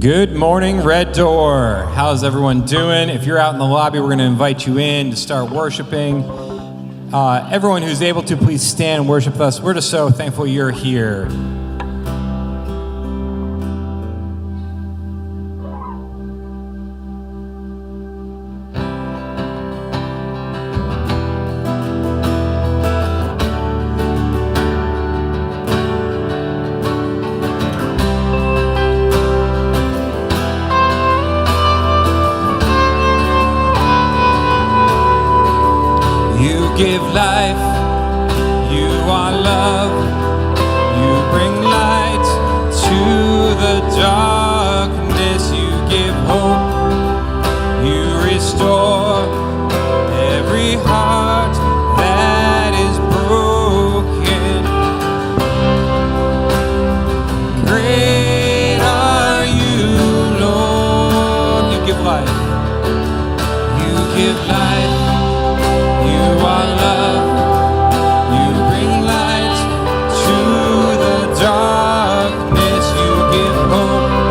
Good morning, Red Door. How's everyone doing? If you're out in the lobby, we're going to invite you in to start worshiping. Everyone who's able to, please stand and worship with us. We're just so thankful you're here. Give life, you are love, you bring light to the darkness, you give hope, you restore every heart that is broken. Great are you, Lord, you give life, you give life. You are love, you bring light to the darkness, you give hope,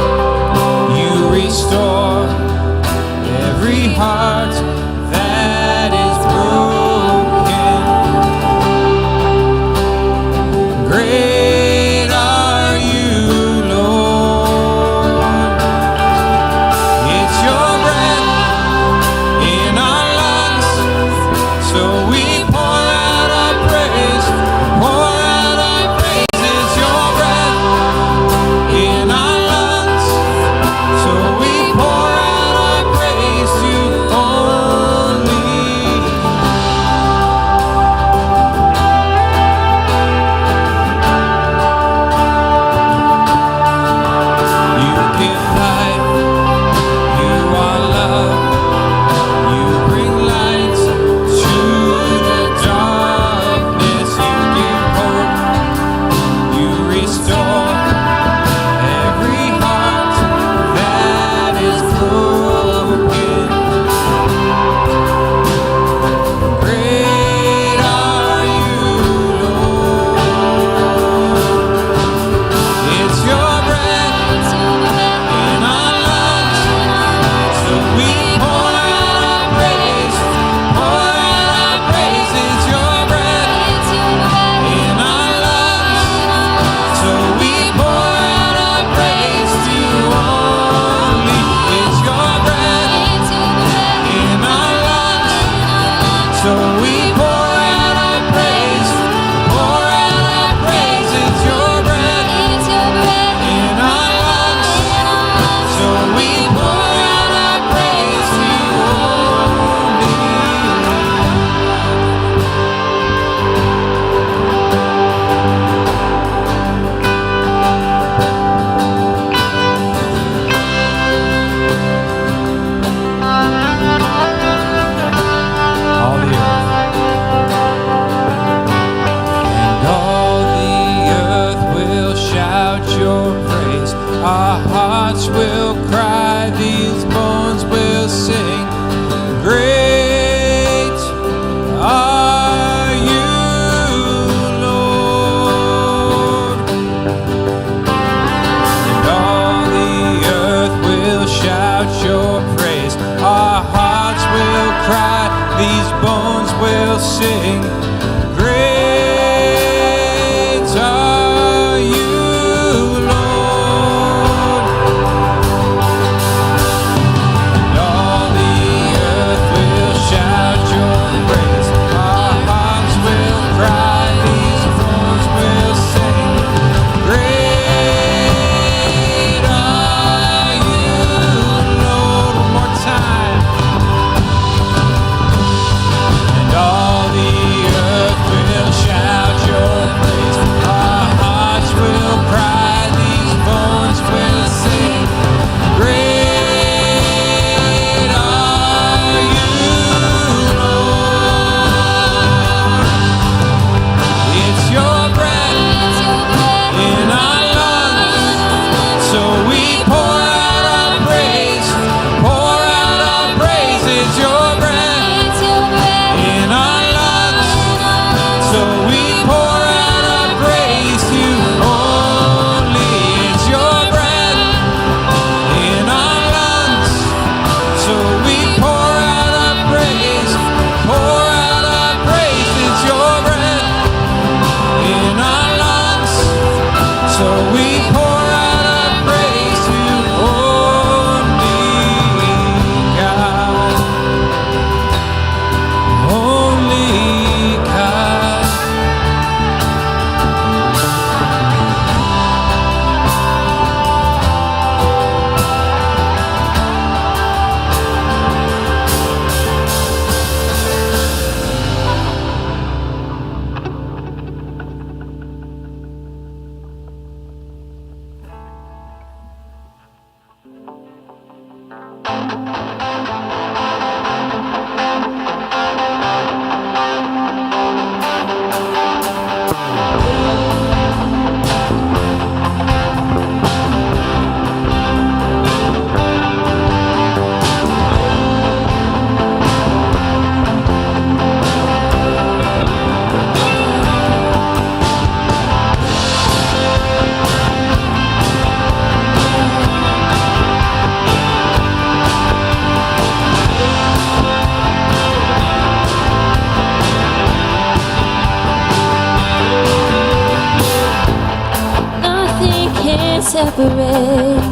Separate.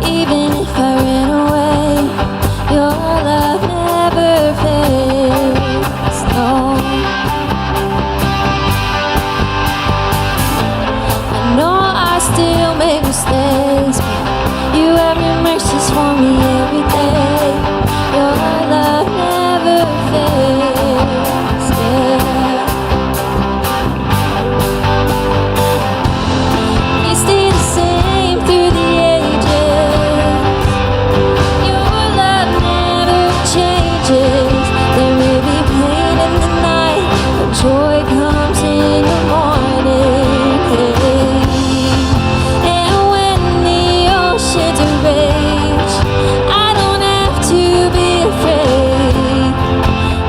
Even if I ran away, your love never fades. No, I know I still make mistakes, but you have your mercies for me every day. Your love never fades. Yeah. Joy comes in the morning, hey. And when the oceans rage, I don't have to be afraid,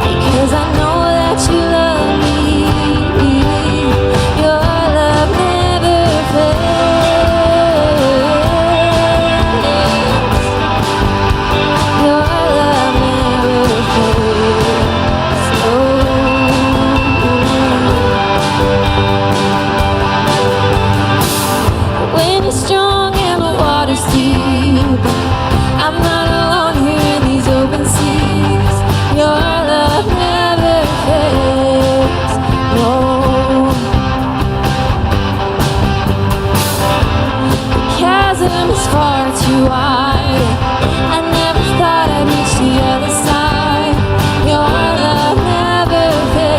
because I know that you love me. Your love never fades. Your love never fades. Oh. When you're strong and the water's deep, I'm not alone here in these open seas. Your love never fades. No. The chasm is far too wide. I never thought I'd reach the other side. Your love never fades.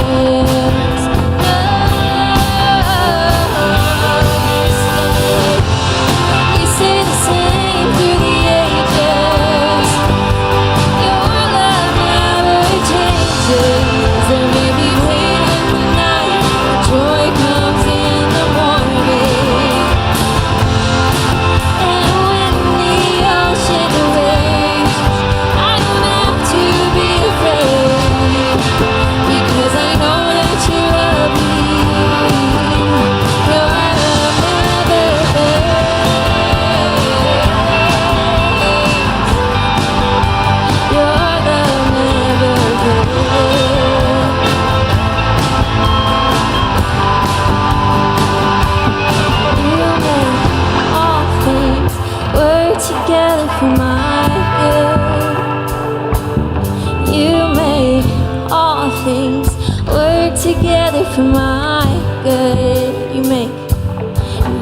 Together for my good. You make all things work together for my good.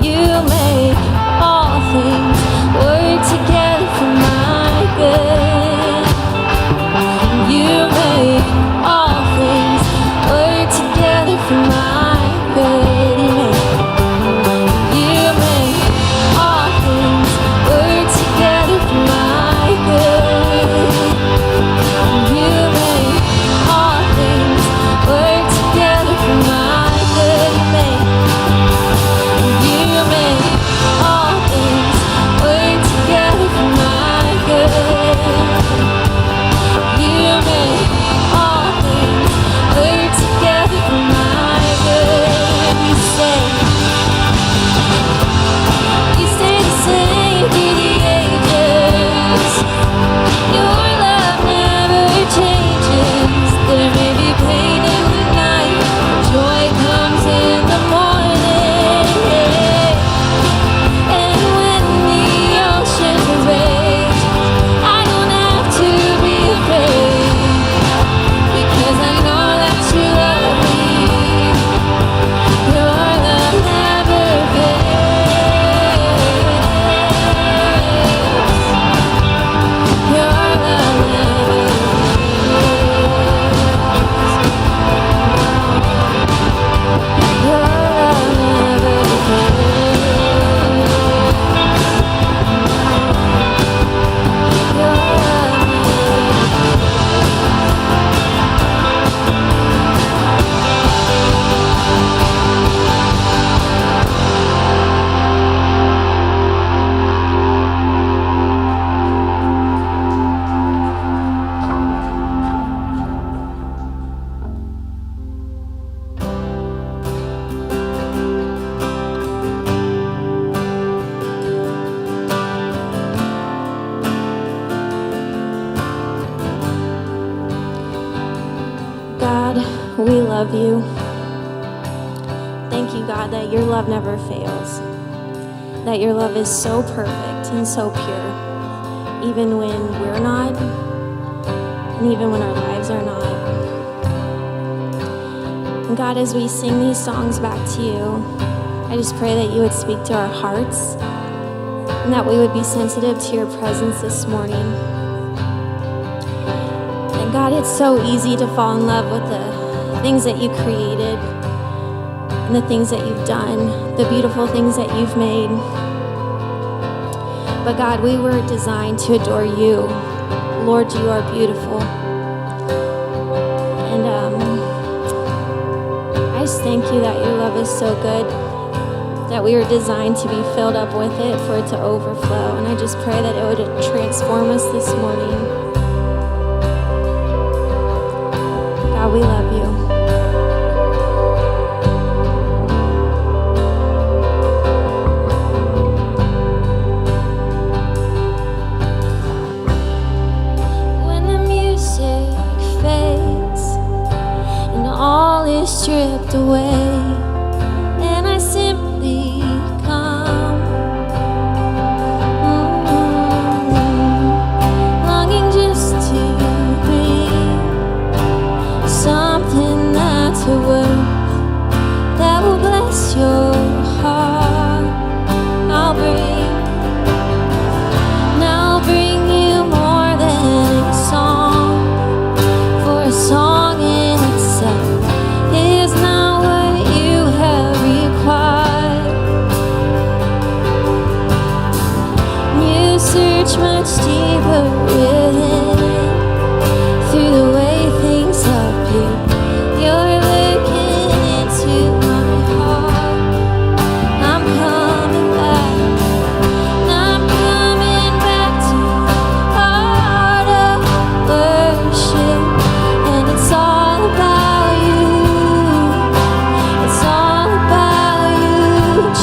You make all things work together for my good. You make all things work together for my good. You make all things work together for my good. You make all things work together for my we love you. Thank you, God, that your love never fails, that your love is so perfect and so pure, even when we're not, and even when our lives are not. And God, as we sing these songs back to you, I just pray that you would speak to our hearts and that we would be sensitive to your presence this morning. And God, it's so easy to fall in love with the things that you created and the things that you've done, the beautiful things that you've made. But God, we were designed to adore you. Lord, you are beautiful. And I just thank you that your love is so good, that we were designed to be filled up with it, for it to overflow. And I just pray that it would transform us this morning. God, we love you. When the music fades and all is stripped away, and I simply come, longing just to bring something that's a word that will bless your heart. I'll bring you more than a song, for a song in itself is not what you have required. You search much deeper within, through the way things appear. You're looking into my heart. I'm coming back. I'm coming back to the heart of worship. And it's all about you. It's all about you,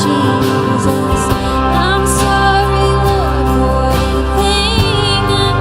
Jesus. I'm sorry, Lord, for anything that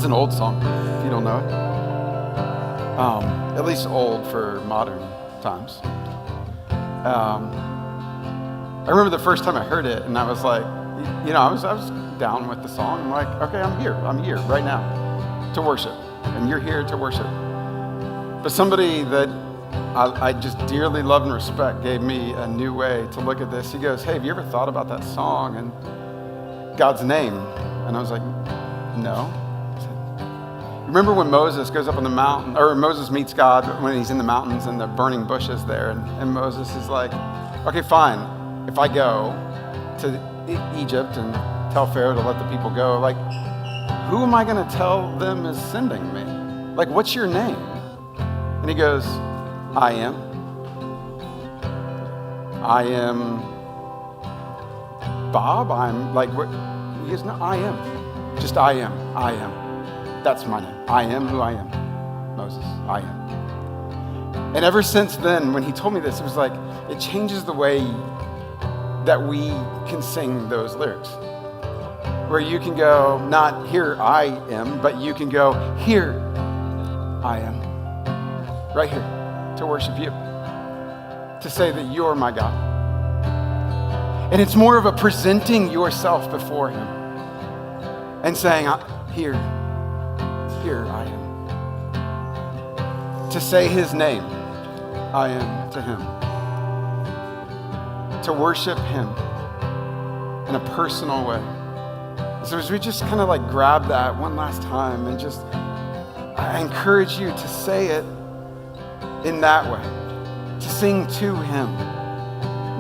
an old song, if you don't know it. At least old for modern times. I remember the first time I heard it, and I was like, I was down with the song. I'm like, okay, I'm here right now to worship, and you're here to worship. But somebody that I just dearly love and respect gave me a new way to look at this. He goes, hey, have you ever thought about that song and God's name? And I was like, no. Remember when Moses goes up on the mountain, or Moses meets God when he's in the mountains and the burning bushes there, and Moses is like, okay, fine, if I go to Egypt and tell Pharaoh to let the people go, like, who am I going to tell them is sending me? Like, what's your name? And he goes, I am. I am Bob. I'm like, what? He goes, no, I am. Just I am. I am. That's my name. I am who I am. Moses, I am. And ever since then, when he told me this, it was like, it changes the way that we can sing those lyrics. Where you can go, not here I am, but you can go, here I am. Right here, to worship you. To say that you're my God. And it's more of a presenting yourself before him. And saying, here I am. To say his name, I am to him. To worship him in a personal way. So as we just kind of like grab that one last time and just, I encourage you to say it in that way. To sing to him.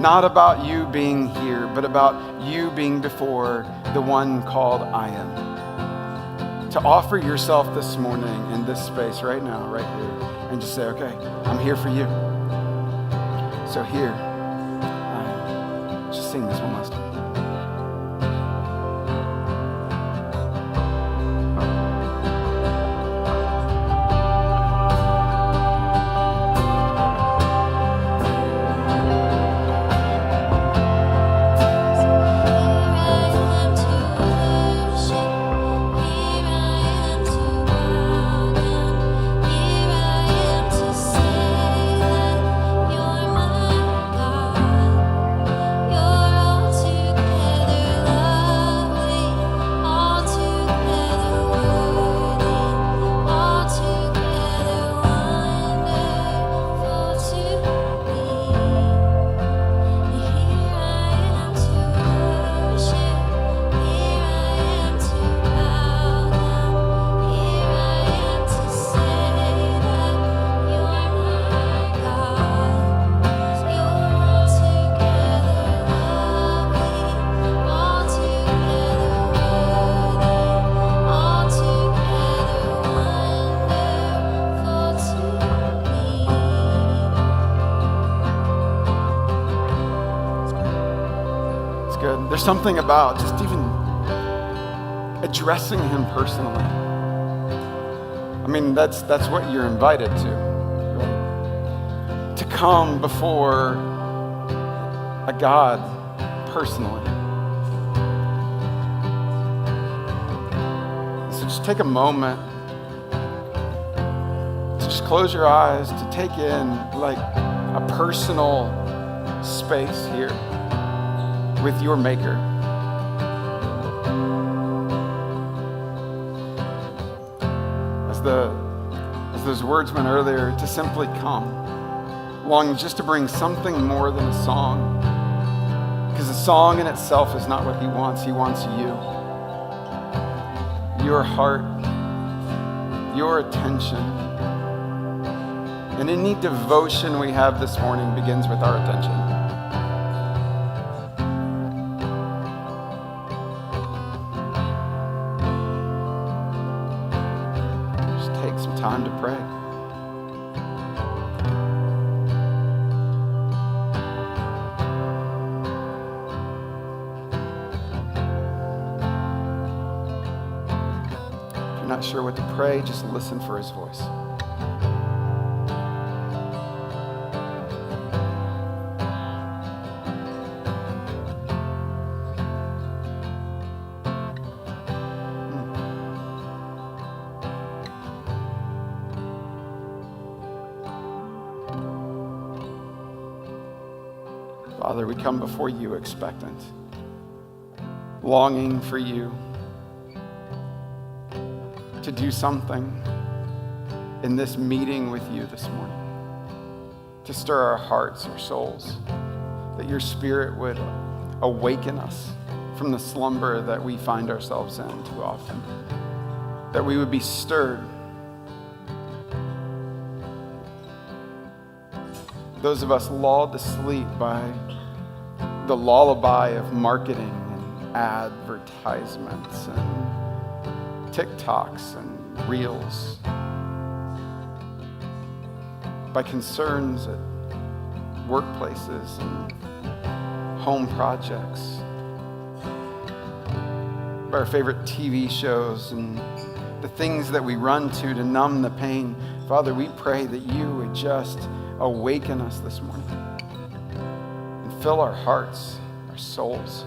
Not about you being here, but about you being before the one called I am. To offer yourself this morning in this space right now, right here, and just say, okay, I'm here for you. So here I am. Just sing this one last time. There's something about just even addressing him personally. I mean, that's what you're invited to, right? To come before a God personally. So just take a moment to just close your eyes, to take in like a personal space here with your Maker. As those words went earlier, to simply come, longing just to bring something more than a song. Because a song in itself is not what he wants. He wants you. Your heart, your attention. And any devotion we have this morning begins with our attention. Time to pray. If you're not sure what to pray, just listen for his voice. Father, we come before you expectant, longing for you to do something in this meeting with you this morning, to stir our hearts, our souls, that your Spirit would awaken us from the slumber that we find ourselves in too often, that we would be stirred. Those of us lulled to sleep by the lullaby of marketing and advertisements and TikToks and Reels, by concerns at workplaces and home projects, by our favorite TV shows and the things that we run to numb the pain. Father, we pray that you would just awaken us this morning and fill our hearts, our souls.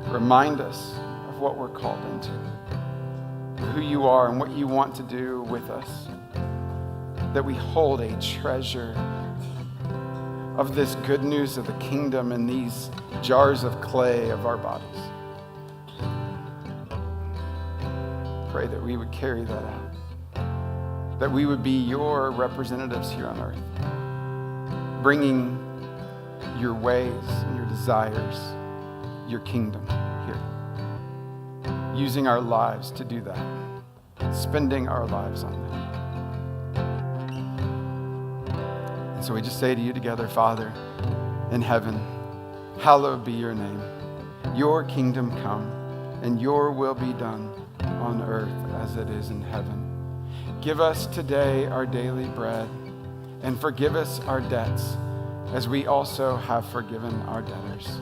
Remind us of what we're called into, who you are and what you want to do with us, that we hold a treasure of this good news of the kingdom in these jars of clay of our bodies. Pray that we would carry that out, that we would be your representatives here on earth, bringing your ways and your desires, your kingdom here, using our lives to do that, spending our lives on that. And so we just say to you together, Father in heaven, hallowed be your name. Your kingdom come and your will be done on earth as it is in heaven. Give us today our daily bread, and forgive us our debts as we also have forgiven our debtors.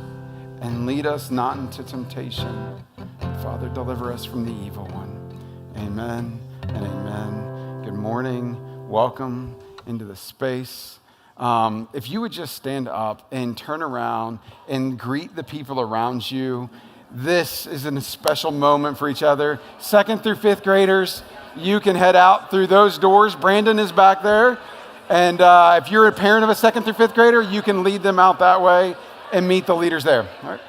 And lead us not into temptation, but Father, deliver us from the evil one. Amen and amen. Good morning. Welcome into the space. If you would just stand up and turn around and greet the people around you. This is a special moment for each other. 2nd through 5th graders, you can head out through those doors. Brandon is back there. And if you're a parent of a 2nd through 5th grader, you can lead them out that way and meet the leaders there. All right.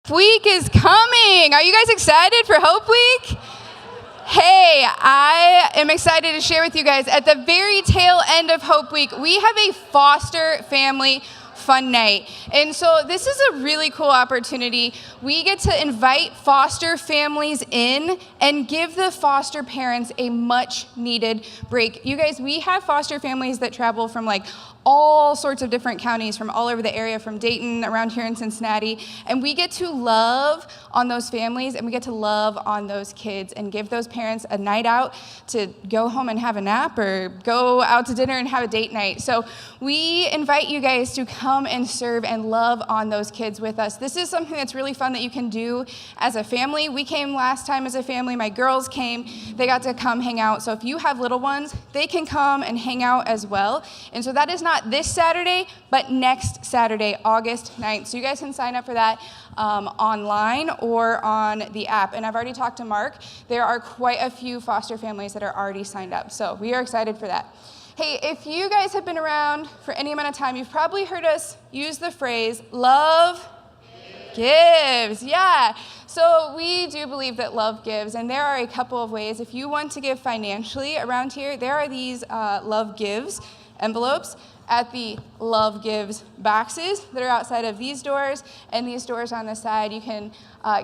Week is coming. Are you guys excited for Hope Week? Hey, I am excited to share with you guys at the very tail end of Hope Week, we have a foster family fun night. And so this is a really cool opportunity. We get to invite foster families in and give the foster parents a much needed break. You guys, we have foster families that travel from like all sorts of different counties from all over the area, from Dayton, around here in Cincinnati, and we get to love on those families and we get to love on those kids and give those parents a night out to go home and have a nap or go out to dinner and have a date night. So we invite you guys to come and serve and love on those kids with us. This is something that's really fun that you can do as a family. We came last time as a family. My girls came. They got to come hang out. So if you have little ones, they can come and hang out as well. And so that is not this Saturday, but next Saturday, August 9th. So you guys can sign up for that online or on the app. And I've already talked to Mark. There are quite a few foster families that are already signed up. So we are excited for that. Hey, if you guys have been around for any amount of time, you've probably heard us use the phrase, love gives. Yeah. So we do believe that love gives, and there are a couple of ways. If you want to give financially around here, there are these love gives envelopes at the Love Gives boxes that are outside of these doors and these doors on the side. You can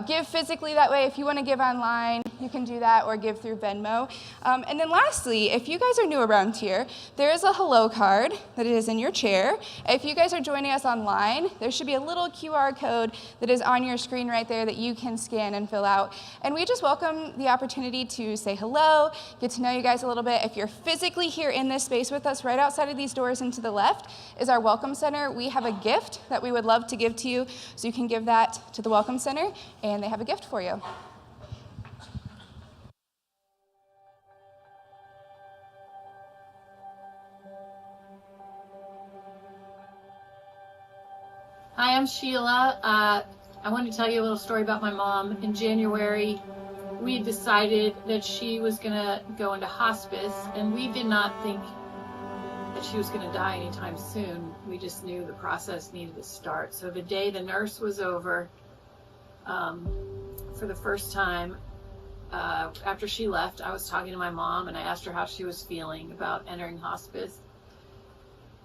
give physically that way. If you want to give online, you can do that, or give through Venmo. And then lastly, if you guys are new around here, there is a hello card that is in your chair. If you guys are joining us online, there should be a little QR code that is on your screen right there that you can scan and fill out. And we just welcome the opportunity to say hello, get to know you guys a little bit. If you're physically here in this space with us, right outside of these doors and to the left is our Welcome Center. We have a gift that we would love to give to you, so you can give that to the Welcome Center, and they have a gift for you. Hi, I'm Sheila. I want to tell you a little story about my mom. In January, we decided that she was going to go into hospice, and we did not think that she was going to die anytime soon. We just knew the process needed to start. So the day the nurse was over, for the first time, after she left, I was talking to my mom, and I asked her how she was feeling about entering hospice.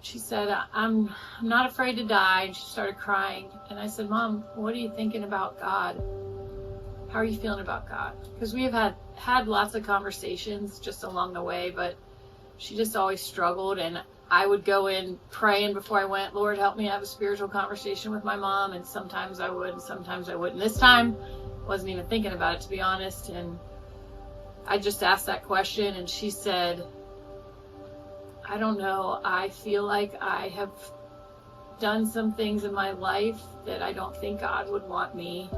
She said, I'm not afraid to die, and she started crying. And I said, Mom, what are you thinking about God? How are you feeling about God? Because we have had lots of conversations just along the way, but she just always struggled. And I would go in praying before I went, Lord, help me have a spiritual conversation with my mom. And sometimes I would, and sometimes I wouldn't. This time, I wasn't even thinking about it, to be honest. And I just asked that question, and she said, I don't know. I feel like I have done some things in my life that I don't think God would want me.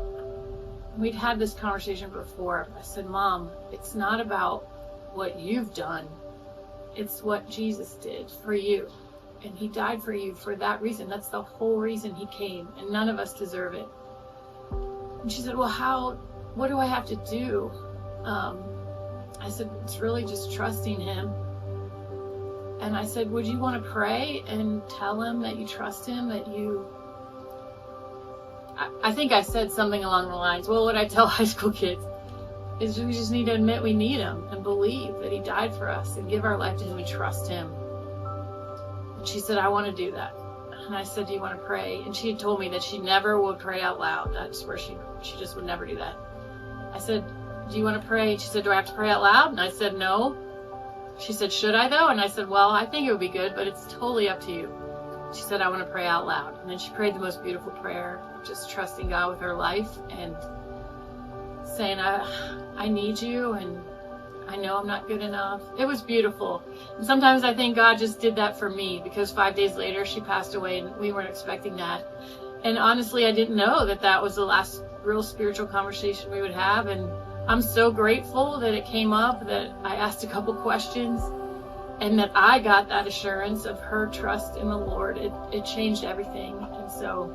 We'd had this conversation before. I said, Mom, it's not about what you've done. It's what Jesus did for you. And he died for you for that reason. That's the whole reason he came. And none of us deserve it. And she said, well, what do I have to do? I said, it's really just trusting him. And I said, would you want to pray and tell him that you trust him, that you... I think I said something along the lines, well, what I tell high school kids is we just need to admit we need him and believe that he died for us and give our life to him and trust him. And she said, I want to do that. And I said, do you want to pray? And she had told me that she never would pray out loud. That's where she just would never do that. I said, do you want to pray? And she said, do I have to pray out loud? And I said, no. She said, should I though? And I said, well, I think it would be good, but it's totally up to you. She said, I want to pray out loud. And then she prayed the most beautiful prayer, just trusting God with her life and saying, I need you, and I know I'm not good enough. It was beautiful. And sometimes I think God just did that for me, because 5 days later she passed away and we weren't expecting that. And honestly, I didn't know that that was the last real spiritual conversation we would have. And I'm so grateful that it came up, that I asked a couple questions, and that I got that assurance of her trust in the Lord. It changed everything. And so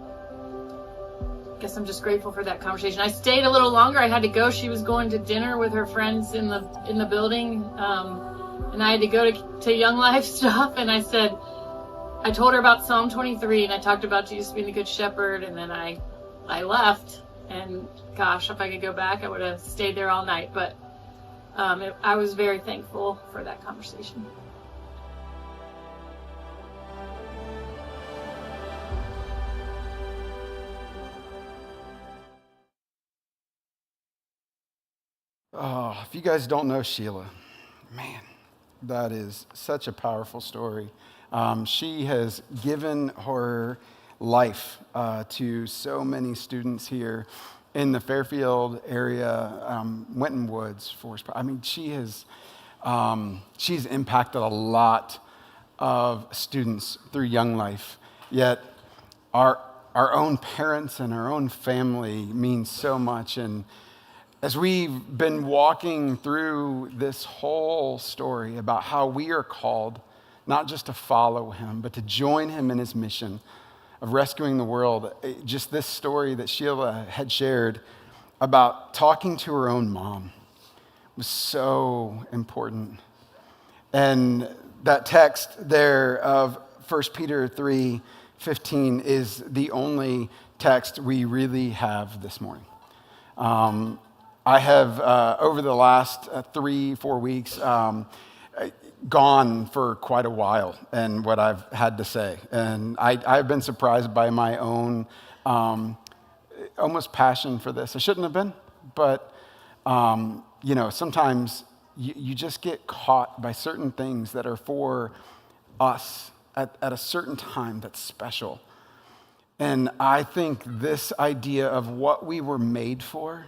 I guess I'm just grateful for that conversation. I stayed a little longer. I had to go. She was going to dinner with her friends in the building, and I had to go to Young Life stuff. And I told her about Psalm 23, and I talked about Jesus being the good shepherd, and then I left. And gosh, if I could go back, I would have stayed there all night. But I was very thankful for that conversation. Oh, if you guys don't know Sheila, man, that is such a powerful story. She has given her life to so many students here in the Fairfield area, Winton Woods, Forest Park. I mean, she's impacted a lot of students through Young Life. Yet our own parents and our own family mean so much. And as we've been walking through this whole story about how we are called not just to follow him, but to join him in his mission of rescuing the world, just this story that Sheila had shared about talking to her own mom was so important. And that text there of 1 Peter 3:15 is the only text we really have this morning. I have, over the last 3-4 weeks, gone for quite a while and what I've had to say. And I've been surprised by my own almost passion for this. I shouldn't have been, but sometimes you just get caught by certain things that are for us at a certain time that's special. And I think this idea of what we were made for,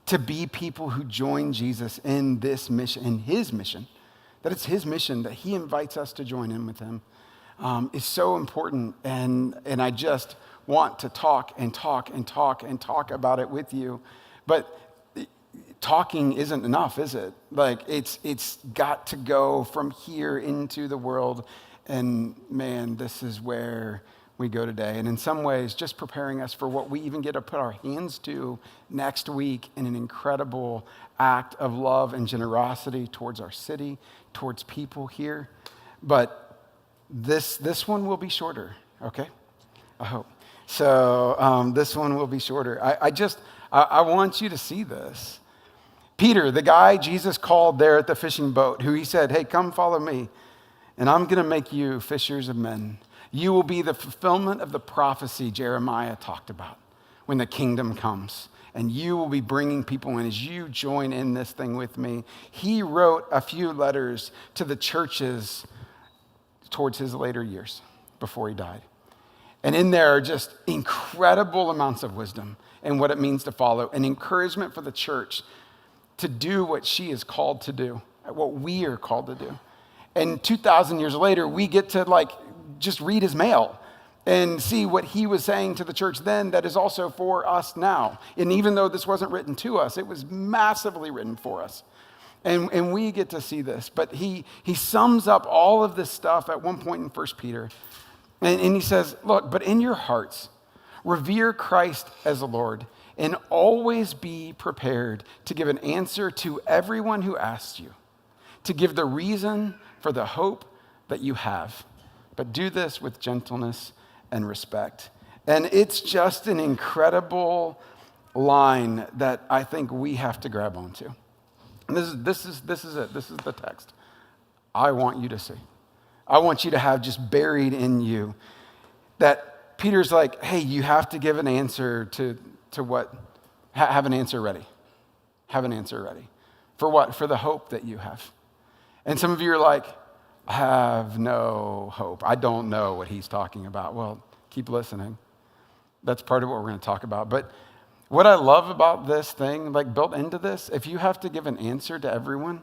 to be people who join Jesus in this mission, in his mission, that it's his mission, that he invites us to join in with him, is so important. And I just want to talk about it with you. But talking isn't enough, is it? Like, it's got to go from here into the world. And man, this is where we go today. And in some ways, just preparing us for what we even get to put our hands to next week in an incredible act of love and generosity towards our city, towards people here. But this one will be shorter, okay? I hope. So this one will be shorter. I want you to see this. Peter, the guy Jesus called there at the fishing boat, who he said, hey, come follow me, and I'm going to make you fishers of men. You will be the fulfillment of the prophecy Jeremiah talked about when the kingdom comes. And you will be bringing people in as you join in this thing with me. He wrote a few letters to the churches towards his later years before he died. And in there are just incredible amounts of wisdom and what it means to follow, and encouragement for the church to do what she is called to do, what we are called to do. And 2,000 years later, we get to just read his mail and see what he was saying to the church then that is also for us now. And even though this wasn't written to us, it was massively written for us. And we get to see this. But he sums up all of this stuff at one point in 1 Peter. And he says, look, but in your hearts, revere Christ as the Lord, and always be prepared to give an answer to everyone who asks you, to give the reason for the hope that you have. But do this with gentleness and respect. And it's just an incredible line that I think we have to grab onto. And this is it. This is the text I want you to see. I want you to have just buried in you that Peter's like, hey, you have to give an answer to what? Have an answer ready. Have an answer ready. For what? For the hope that you have. And some of you are like, I have no hope. I don't know what he's talking about. Well, keep listening. That's part of what we're going to talk about. But what I love about this thing, built into this, if you have to give an answer to everyone,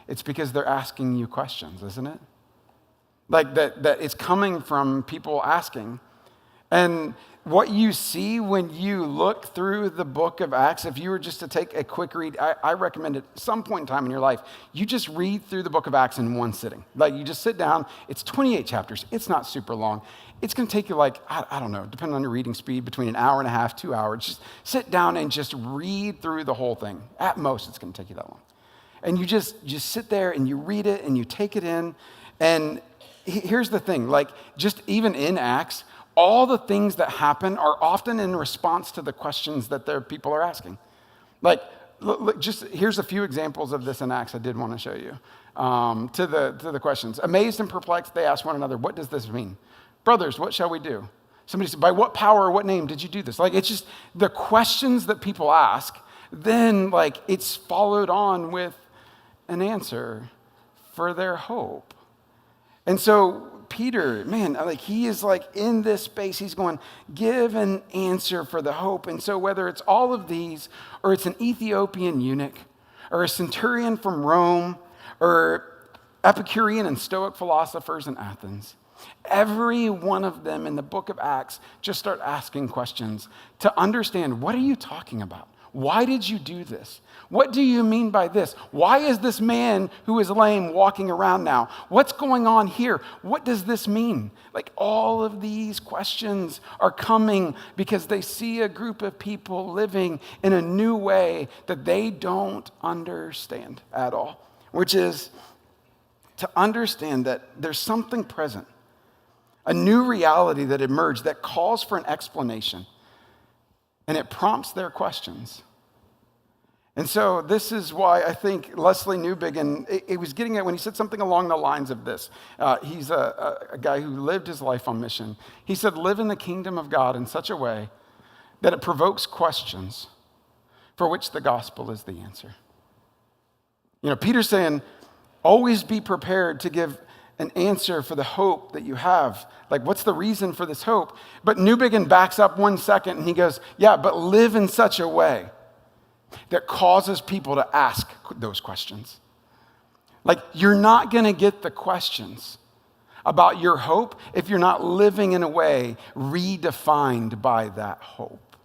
it's because they're asking you questions, isn't it? That it's coming from people asking. And what you see when you look through the book of Acts, if you were just to take a quick read, I recommend at some point in time in your life, you just read through the book of Acts in one sitting. You just sit down. It's 28 chapters. It's not super long. It's going to take you I don't know, depending on your reading speed, between an hour and a half, 2 hours. Just sit down and just read through the whole thing. At most, it's going to take you that long. And you just sit there and you read it and you take it in. And here's the thing, just even in Acts, all the things that happen are often in response to the questions that their people are asking. Like, look, just here's a few examples of this in Acts I did want to show you. To the questions. Amazed and perplexed, they asked one another, what does this mean? Brothers, what shall we do? Somebody said, by what power or what name did you do this? Like, it's just the questions that people ask, then like it's followed on with an answer for their hope. And so Peter, man, like he is like in this space, he's going, give an answer for the hope. And so whether it's all of these, or it's an Ethiopian eunuch, or a centurion from Rome, or Epicurean and Stoic philosophers in Athens, every one of them in the book of Acts just start asking questions to understand, what are you talking about? Why did you do this? What do you mean by this? Why is this man who is lame walking around now? What's going on here? What does this mean? Like all of these questions are coming because they see a group of people living in a new way that they don't understand at all, which is to understand that there's something present, a new reality that emerged that calls for an explanation, and it prompts their questions. And so this is why I think Leslie Newbigin, it was getting at when he said something along the lines of this. He's a guy who lived his life on mission. He said, live in the kingdom of God in such a way that it provokes questions for which the gospel is the answer. You know, Peter's saying, always be prepared to give an answer for the hope that you have. Like, what's the reason for this hope? But Newbigin backs up 1 second and he goes, yeah, but live in such a way that causes people to ask those questions. Like, you're not going to get the questions about your hope if you're not living in a way redefined by that hope.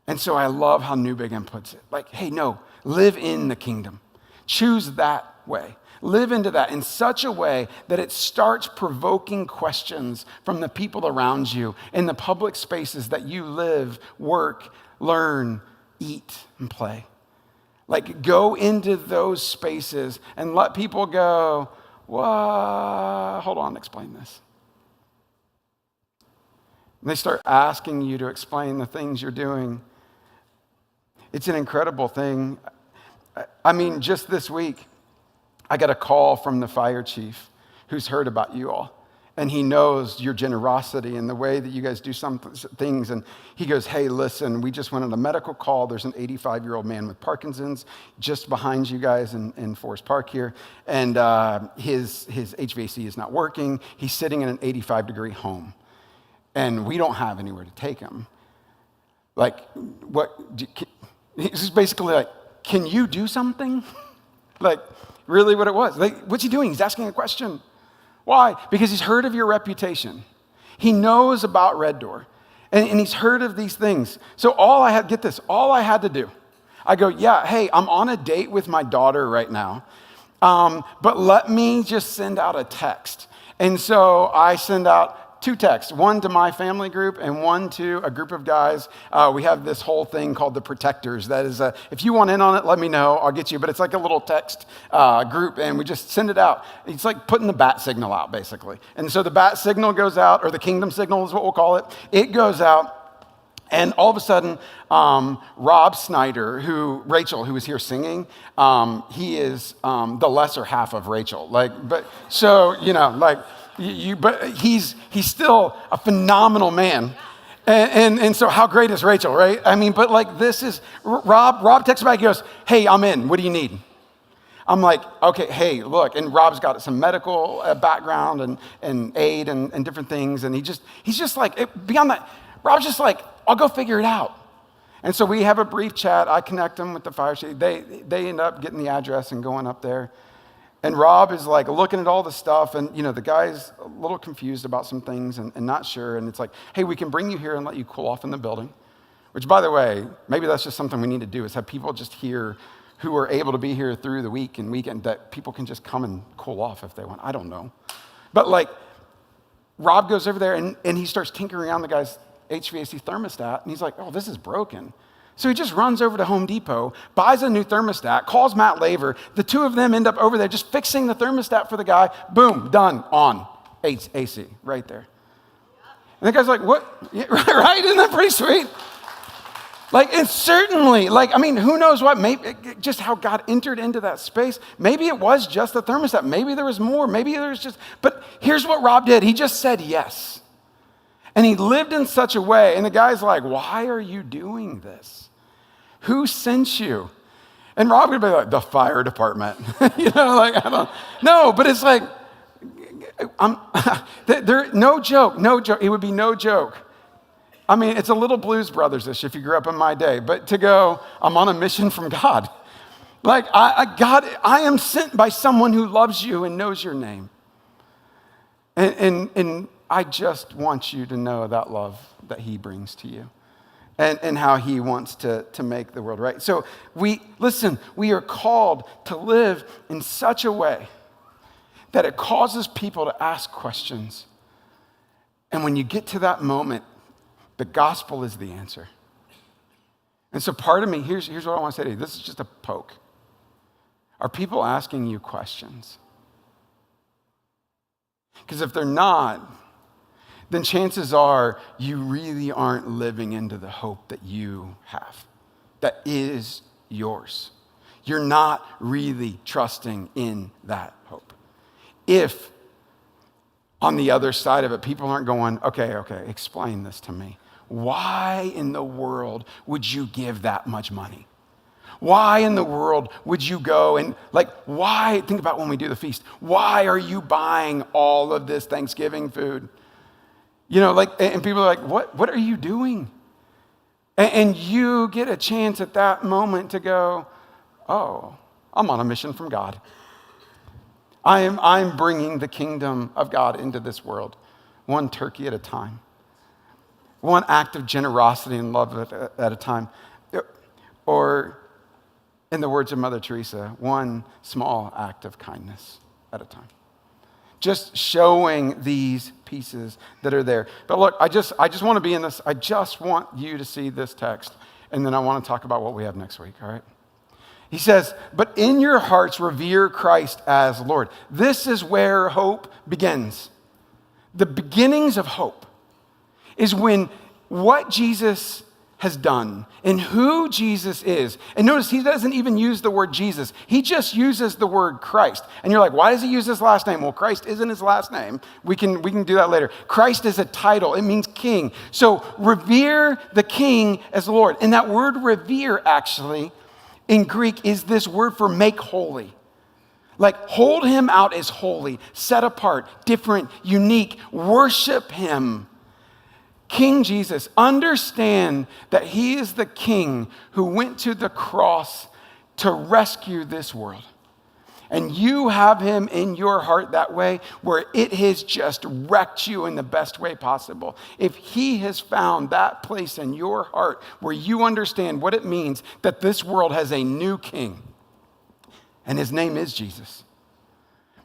And so I love how Newbigin puts it. Like, hey, no, live in the kingdom. Choose that way. Live into that in such a way that it starts provoking questions from the people around you in the public spaces that you live, work, learn, eat, and play. Like, go into those spaces and let people go, whoa, hold on, explain this. And they start asking you to explain the things you're doing. It's an incredible thing. I mean, just this week, I got a call from the fire chief who's heard about you all. And he knows your generosity and the way that you guys do some things. And he goes, hey, listen, we just went on a medical call. There's an 85-year-old man with Parkinson's just behind you guys in Forest Park here. And his HVAC is not working. He's sitting in an 85-degree home. And we don't have anywhere to take him. Like, he's basically like, can you do something? Like, really what it was. Like, what's he doing? He's asking a question. Why? Because he's heard of your reputation. He knows about Red Door. And he's heard of these things. So all I had to do, I go, yeah, hey, I'm on a date with my daughter right now. But let me just send out a text. And so I send out 2 texts, one to my family group and one to a group of guys. We have this whole thing called the Protectors. That is, if you want in on it, let me know. I'll get you. But it's like a little text group, and we just send it out. It's like putting the bat signal out, basically. And so the bat signal goes out, or the kingdom signal is what we'll call it. It goes out, and all of a sudden, Rob Snyder, Rachel, who was here singing, he is the lesser half of Rachel. But he's still a phenomenal man. And so how great is Rachel, right? I mean, but like this is, Rob texts back, he goes, hey, I'm in, what do you need? I'm like, okay, hey, look, and Rob's got some medical background and aid and different things, and he's just like, beyond that, Rob's just like, I'll go figure it out. And so we have a brief chat, I connect them with the fire chief, they end up getting the address and going up there. And Rob is like looking at all the stuff, and the guy's a little confused about some things and not sure. And it's like, hey, we can bring you here and let you cool off in the building. Which, by the way, maybe that's just something we need to do, is have people just here who are able to be here through the week and weekend, that people can just come and cool off if they want. I don't know. But like, Rob goes over there and he starts tinkering around the guy's HVAC thermostat, and he's like, oh, this is broken. So he just runs over to Home Depot, buys a new thermostat, calls Matt Laver. The two of them end up over there just fixing the thermostat for the guy. Boom, done, on, AC, right there. And the guy's like, what? Yeah, right? Isn't that pretty sweet? Like, and certainly, like, I mean, who knows what, maybe just how God entered into that space. Maybe it was just the thermostat. Maybe there was more. Maybe there was just, but here's what Rob did. He just said yes. And he lived in such a way. And the guy's like, why are you doing this? Who sent you? And Rob would be like, the fire department. You know, like, I don't know. But it's like, no joke. It would be no joke. I mean, it's a little Blues Brothers-ish if you grew up in my day, but to go, I'm on a mission from God. Like, God, I am sent by someone who loves you and knows your name. And I just want you to know that love that he brings to you and how he wants to make the world right. So we are called to live in such a way that it causes people to ask questions. And when you get to that moment, the gospel is the answer. And so part of me, here's what I want to say to you. This is just a poke. Are people asking you questions? Because if they're not, then chances are you really aren't living into the hope that you have, that is yours. You're not really trusting in that hope. If on the other side of it, people aren't going, okay, explain this to me. Why in the world would you give that much money? Why in the world would you go and why, think about when we do the feast, why are you buying all of this Thanksgiving food? You know, and people are like, what are you doing? And you get a chance at that moment to go, oh, I'm on a mission from God. I'm bringing the kingdom of God into this world, one turkey at a time. One act of generosity and love at a time. Or, in the words of Mother Teresa, one small act of kindness at a time. Just showing these pieces that are there. But look, I just want to be in this. I just want you to see this text. And then I want to talk about what we have next week, all right? He says, but in your hearts revere Christ as Lord. This is where hope begins. The beginnings of hope is when what Jesus has done and who Jesus is. And notice he doesn't even use the word Jesus. He just uses the word Christ. And you're like, why does he use his last name? Well, Christ isn't his last name. We can do that later. Christ is a title. It means king. So revere the king as Lord. And that word revere actually in Greek is this word for make holy. Like hold him out as holy, set apart, different, unique, worship him. King Jesus, understand that he is the king who went to the cross to rescue this world. And you have him in your heart that way where it has just wrecked you in the best way possible. If he has found that place in your heart where you understand what it means that this world has a new king, and his name is Jesus.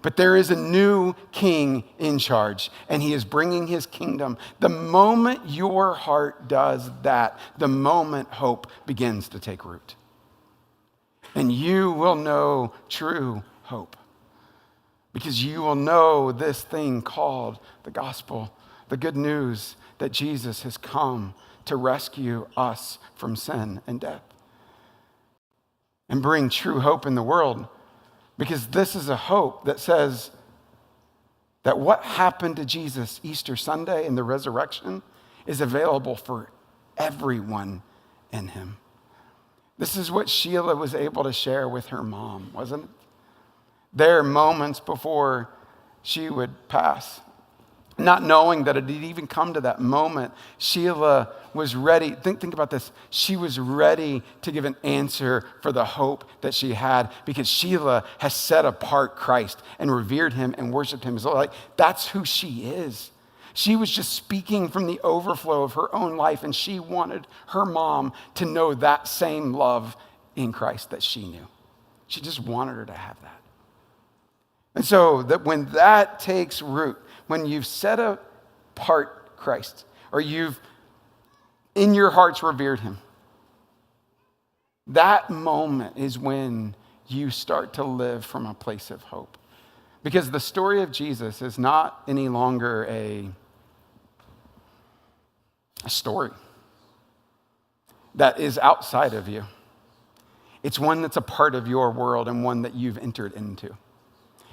But there is a new king in charge, and he is bringing his kingdom. The moment your heart does that, the moment hope begins to take root. And you will know true hope because you will know this thing called the gospel, the good news that Jesus has come to rescue us from sin and death and bring true hope in the world. Because this is a hope that says that what happened to Jesus Easter Sunday and the resurrection is available for everyone in him. This is what Sheila was able to share with her mom, wasn't it? There are moments before she would pass, not knowing that it had even come to that moment. Sheila was ready. Think about this. She was ready to give an answer for the hope that she had because Sheila has set apart Christ and revered him and worshiped him. So that's who she is. She was just speaking from the overflow of her own life, and she wanted her mom to know that same love in Christ that she knew. She just wanted her to have that. And so that when that takes root, when you've set apart Christ, or you've in your hearts revered him, that moment is when you start to live from a place of hope. Because the story of Jesus is not any longer a story that is outside of you. It's one that's a part of your world and one that you've entered into.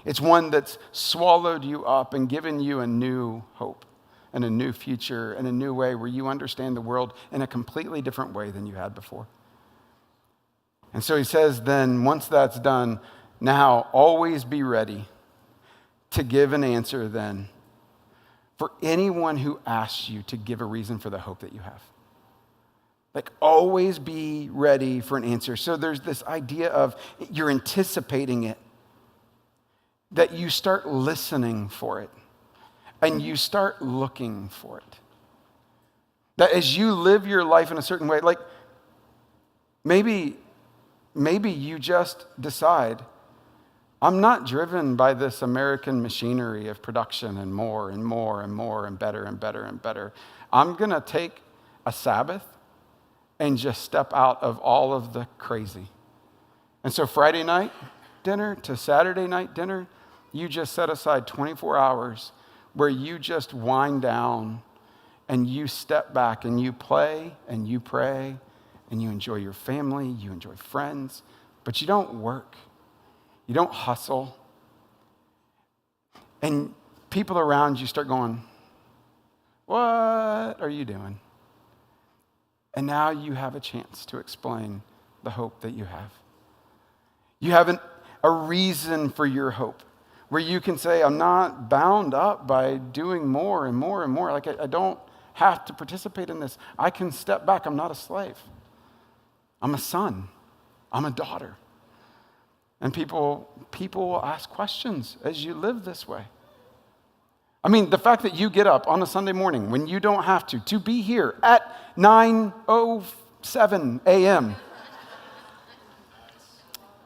It's one that's swallowed you up and given you a new hope and a new future and a new way where you understand the world in a completely different way than you had before. And so he says then, once that's done, now always be ready to give an answer then for anyone who asks you to give a reason for the hope that you have. Like, always be ready for an answer. So there's this idea of you're anticipating it, that you start listening for it, and you start looking for it. That as you live your life in a certain way, like maybe you just decide, I'm not driven by this American machinery of production and more and more and more and better and better and better. I'm going to take a Sabbath and just step out of all of the crazy. And so Friday night dinner to Saturday night dinner, you just set aside 24 hours where you just wind down and you step back and you play and you pray and you enjoy your family, you enjoy friends, but you don't work. You don't hustle. And people around you start going, what are you doing? And now you have a chance to explain the hope that you have. You have a reason for your hope where you can say, I'm not bound up by doing more and more and more. Like, I don't have to participate in this. I can step back. I'm not a slave. I'm a son. I'm a daughter. And people will ask questions as you live this way. I mean, the fact that you get up on a Sunday morning when you don't have to be here at 9:07 a.m.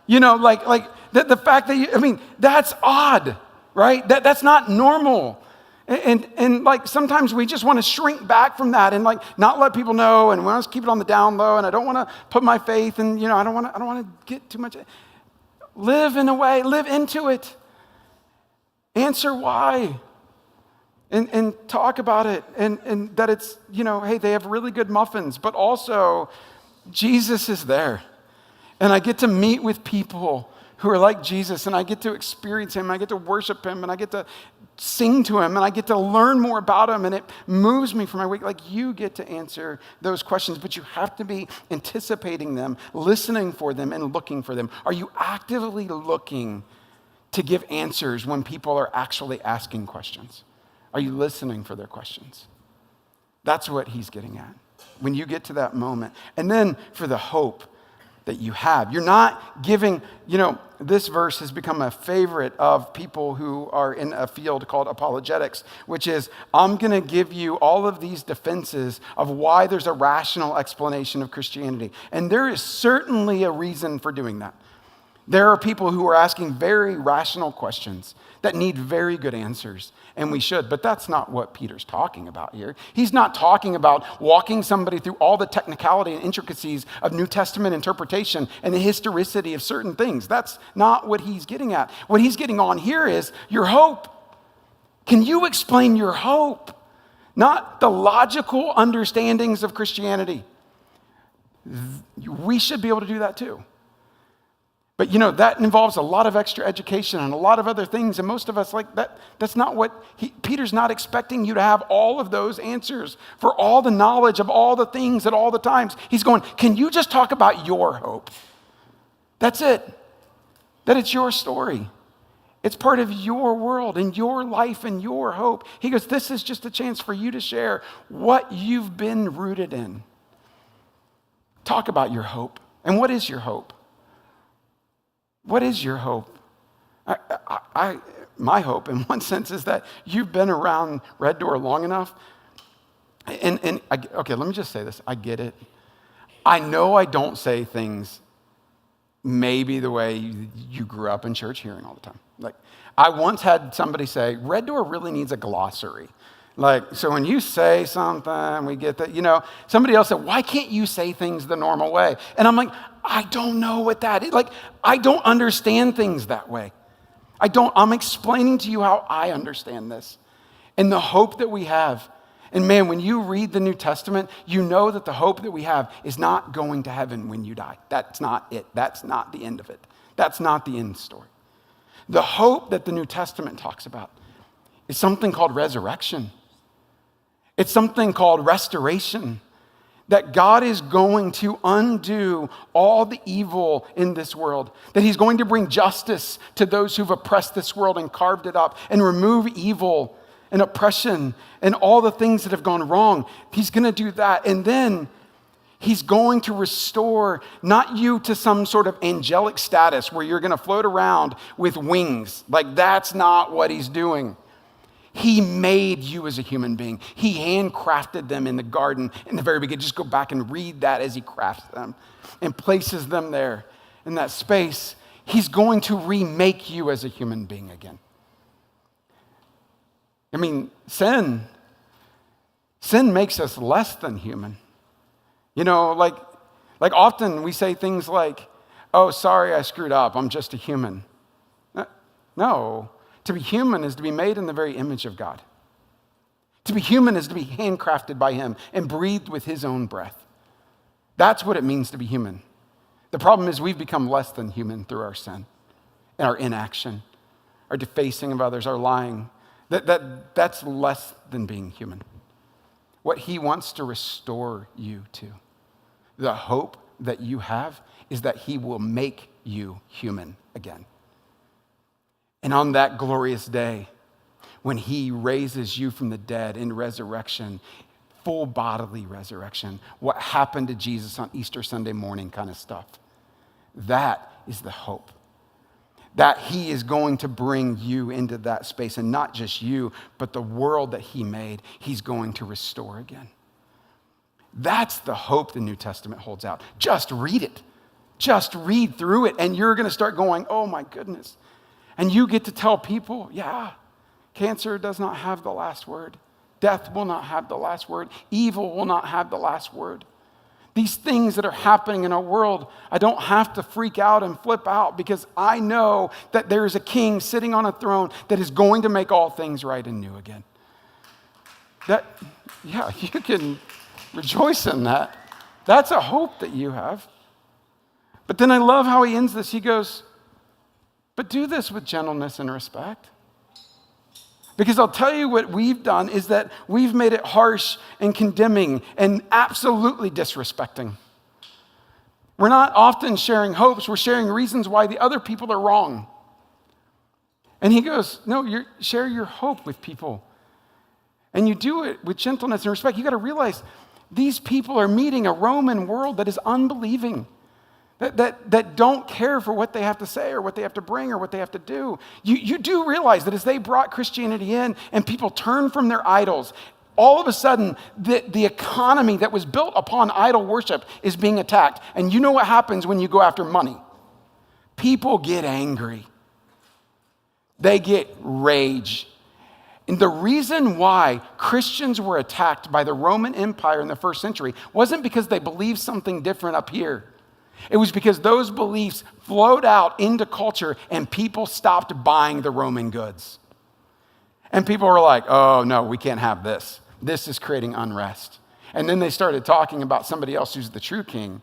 You know, like the fact that that's odd, right? That's not normal. And like sometimes we just want to shrink back from that and like not let people know, and we want to keep it on the down low, and I don't want to put my faith in, I don't want to get too much. Live in a way, live into it. Answer why. And talk about it, and that it's, hey, they have really good muffins, but also Jesus is there. And I get to meet with people who are like Jesus, and I get to experience him, and I get to worship him, and I get to sing to him, and I get to learn more about him, and it moves me for my week. Like, you get to answer those questions, but you have to be anticipating them, listening for them, and looking for them. Are you actively looking to give answers when people are actually asking questions? Are you listening for their questions? That's what he's getting at. When you get to that moment. And then for the hope that you have. You're not giving, this verse has become a favorite of people who are in a field called apologetics, which is, I'm going to give you all of these defenses of why there's a rational explanation of Christianity. And there is certainly a reason for doing that. There are people who are asking very rational questions that need very good answers, and we should, but that's not what Peter's talking about here. He's not talking about walking somebody through all the technicality and intricacies of New Testament interpretation and the historicity of certain things. That's not what he's getting at. What he's getting on here is your hope. Can you explain your hope? Not the logical understandings of Christianity. We should be able to do that too. But that involves a lot of extra education and a lot of other things. And most of us, that's not what Peter's not expecting you to have all of those answers for all the knowledge of all the things at all the times. He's going, can you just talk about your hope? That's it. That it's your story. It's part of your world and your life and your hope. He goes, this is just a chance for you to share what you've been rooted in. Talk about your hope. And what is your hope? What is your hope? My hope, in one sense, is that you've been around Red Door long enough. Okay, let me just say this. I get it. I know I don't say things maybe the way you grew up in church hearing all the time. Like, I once had somebody say, Red Door really needs a glossary. So when you say something, we get that, somebody else said, why can't you say things the normal way? And I'm like, I don't know what that is. I don't understand things that way. I'm explaining to you how I understand this and the hope that we have And man, when you read the New Testament, you know that the hope that we have is not going to heaven when you die. That's not it. That's not the end of it. That's not the end story. The hope that the New Testament talks about is something called resurrection. It's something called restoration. That God is going to undo all the evil in this world. That he's going to bring justice to those who've oppressed this world and carved it up and remove evil and oppression and all the things that have gone wrong. He's going to do that. And then he's going to restore not you to some sort of angelic status where you're going to float around with wings. Like that's not what he's doing. He made you as a human being. He handcrafted them in the garden in the very beginning. Just go back and read that as he crafts them and places them there in that space. He's going to remake you as a human being again. I mean, sin makes us less than human. You know, like often we say things like, oh, sorry, I screwed up. I'm just a human. No. To be human is to be made in the very image of God. To be human is to be handcrafted by him and breathed with his own breath. That's what it means to be human. The problem is we've become less than human through our sin and our inaction, our defacing of others, our lying. That's less than being human. What he wants to restore you to, the hope that you have is that he will make you human again. And on that glorious day, when he raises you from the dead in resurrection, full bodily resurrection, what happened to Jesus on Easter Sunday morning kind of stuff, that is the hope. That he is going to bring you into that space, and not just you, but the world that he made, he's going to restore again. That's the hope the New Testament holds out. Just read it. Just read through it, and you're going to start going, oh my goodness. And you get to tell people, yeah, cancer does not have the last word. Death will not have the last word. Evil will not have the last word. These things that are happening in our world, I don't have to freak out and flip out because I know that there is a king sitting on a throne that is going to make all things right and new again. You can rejoice in that. That's a hope that you have. But then I love how he ends this. He goes, but do this with gentleness and respect. Because I'll tell you what we've done is that we've made it harsh and condemning and absolutely disrespecting. We're not often sharing hopes, we're sharing reasons why the other people are wrong. And he goes, no, share your hope with people. And you do it with gentleness and respect. You got to realize these people are meeting a Roman world that is unbelieving. That don't care for what they have to say or what they have to bring or what they have to do. You do realize that as they brought Christianity in and people turned from their idols, all of a sudden the economy that was built upon idol worship is being attacked. And you know what happens when you go after money? People get angry. They get rage. And the reason why Christians were attacked by the Roman Empire in the first century wasn't because they believed something different up here. It was because those beliefs flowed out into culture and people stopped buying the Roman goods. And people were like, oh, no, we can't have this. This is creating unrest. And then they started talking about somebody else who's the true king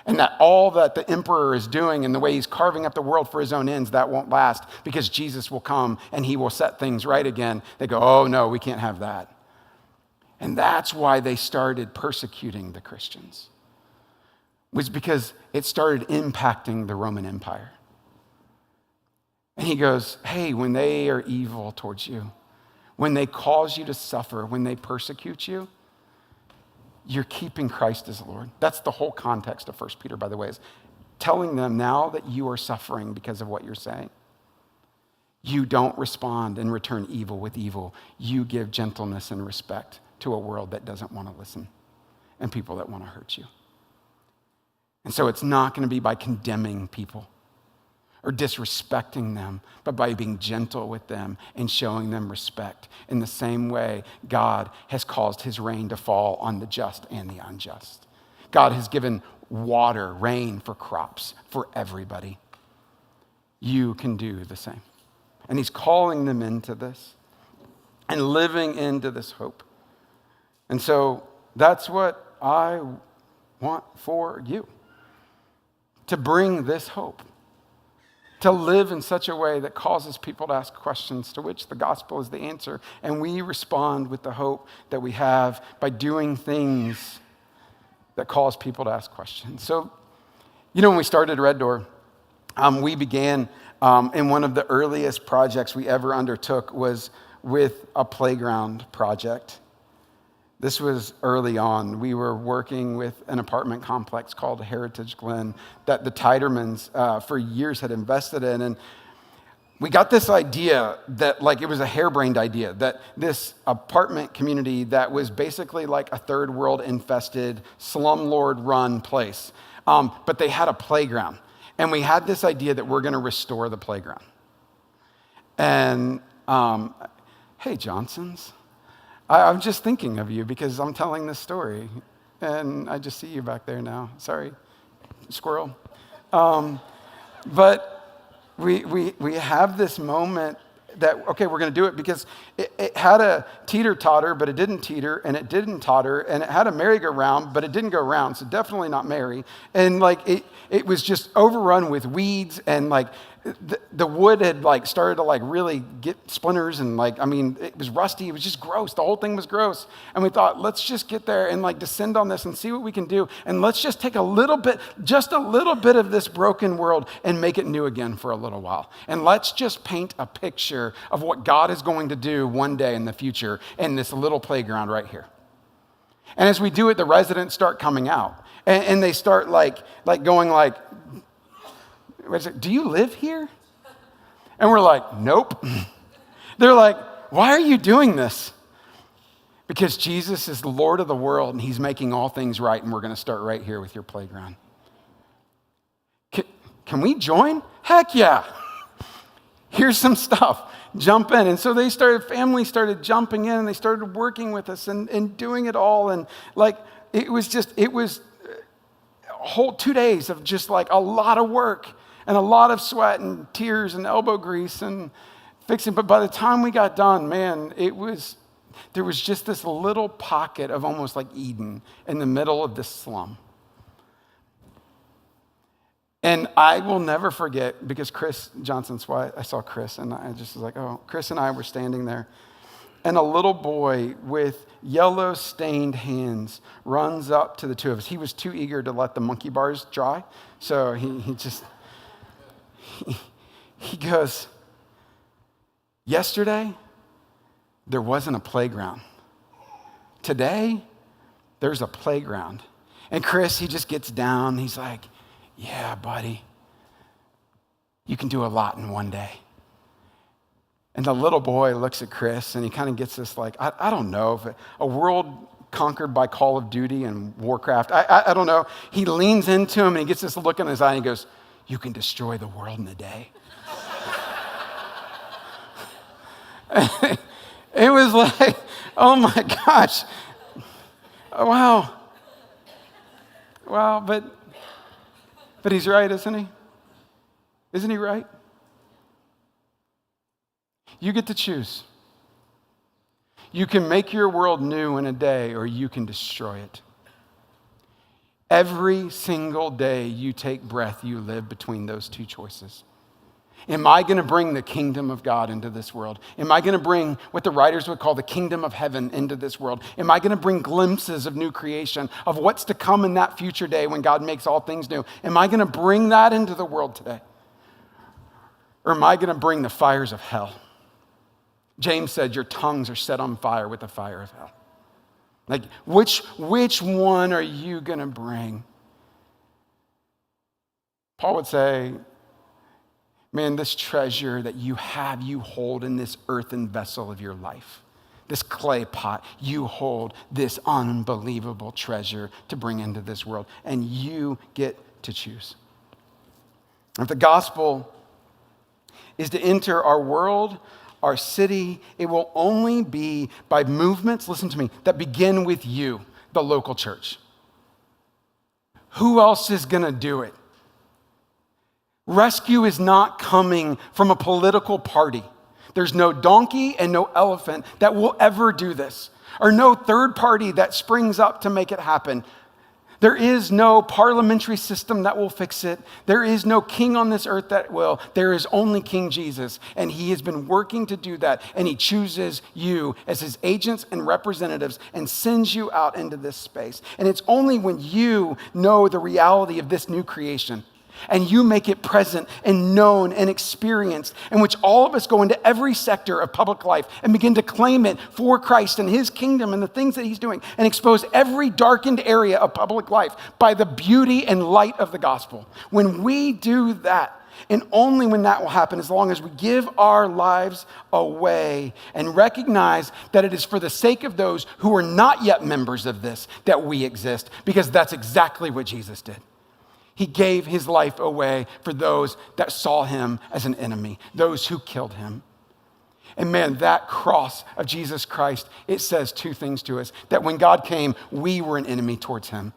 and that all that the emperor is doing and the way he's carving up the world for his own ends, that won't last because Jesus will come and he will set things right again. They go, oh, no, we can't have that. And that's why they started persecuting the Christians. Was because it started impacting the Roman Empire. And he goes, hey, when they are evil towards you, when they cause you to suffer, when they persecute you, you're keeping Christ as Lord. That's the whole context of 1 Peter, by the way, is telling them now that you are suffering because of what you're saying. You don't respond and return evil with evil. You give gentleness and respect to a world that doesn't want to listen and people that want to hurt you. And so it's not going to be by condemning people or disrespecting them, but by being gentle with them and showing them respect. In the same way, God has caused his rain to fall on the just and the unjust. God has given water, rain for crops, for everybody. You can do the same. And he's calling them into this and living into this hope. And so that's what I want for you, to bring this hope, to live in such a way that causes people to ask questions to which the gospel is the answer. And we respond with the hope that we have by doing things that cause people to ask questions. So, when we started Red Door, we began in one of the earliest projects we ever undertook was with a playground project. This was early on. We were working with an apartment complex called Heritage Glen that the Tidermans for years had invested in. And we got this idea that, it was a harebrained idea, that this apartment community that was basically like a third world infested, slumlord run place. But they had a playground. And we had this idea that we're going to restore the playground. And, hey, Johnsons. I'm just thinking of you because I'm telling this story. And I just see you back there now. Sorry, squirrel. But we have this moment that, okay, we're going to do it because it had a teeter-totter, but it didn't teeter, and it didn't totter, and it had a merry-go-round, but it didn't go round, so definitely not merry. And it was just overrun with weeds, and the wood had started to really get splinters, and it was rusty. It was just gross. The whole thing was gross. And we thought, let's just get there and descend on this and see what we can do. And let's just take just a little bit of this broken world and make it new again for a little while. And let's just paint a picture of what God is going to do one day in the future in this little playground right here. And as we do it, the residents start coming out, and they start going do you live here? And we're like, nope. They're like, why are you doing this? Because Jesus is the Lord of the world, and he's making all things right, and we're going to start right here with your playground. Can we join? Heck yeah. Here's some stuff. Jump in. And so family started jumping in, and they started working with us and doing it all. And it was a whole 2 days of just a lot of work and a lot of sweat and tears and elbow grease and fixing. But by the time we got done, man, there was just this little pocket of almost like Eden in the middle of this slum. And I will never forget, because Chris Johnson's why I saw Chris, and I just was like, oh, Chris and I were standing there. And a little boy with yellow stained hands runs up to the two of us. He was too eager to let the monkey bars dry. So he goes, yesterday, there wasn't a playground. Today, there's a playground. And Chris, he just gets down. He's like, yeah, buddy, you can do a lot in one day. And the little boy looks at Chris, and he kind of gets this I don't know, if a world conquered by Call of Duty and Warcraft, I don't know. He leans into him, and he gets this look in his eye, and he goes, you can destroy the world in a day. It was like, oh my gosh. Wow, but he's right, isn't he? Isn't he right? You get to choose. You can make your world new in a day, or you can destroy it. Every single day you take breath, you live between those two choices. Am I going to bring the kingdom of God into this world? Am I going to bring what the writers would call the kingdom of heaven into this world? Am I going to bring glimpses of new creation, of what's to come in that future day when God makes all things new? Am I going to bring that into the world today? Or am I going to bring the fires of hell? James said, your tongues are set on fire with the fire of hell. Which one are you going to bring? Paul would say, man, this treasure that you have, you hold in this earthen vessel of your life. This clay pot, you hold this unbelievable treasure to bring into this world, and you get to choose. If the gospel is to enter our world, our city, it will only be by movements, listen to me, that begin with you, the local church. Who else is going to do it? Rescue is not coming from a political party. There's no donkey and no elephant that will ever do this. or no third party that springs up to make it happen. There is no parliamentary system that will fix it. There is no king on this earth that will. There is only King Jesus, and he has been working to do that, and he chooses you as his agents and representatives and sends you out into this space. And it's only when you know the reality of this new creation and you make it present and known and experienced, in which all of us go into every sector of public life and begin to claim it for Christ and his kingdom and the things that he's doing, and expose every darkened area of public life by the beauty and light of the gospel. When we do that, and only when that will happen, as long as we give our lives away and recognize that it is for the sake of those who are not yet members of this that we exist, because that's exactly what Jesus did. He gave his life away for those that saw him as an enemy, those who killed him. And man, that cross of Jesus Christ, it says two things to us. That when God came, we were an enemy towards him,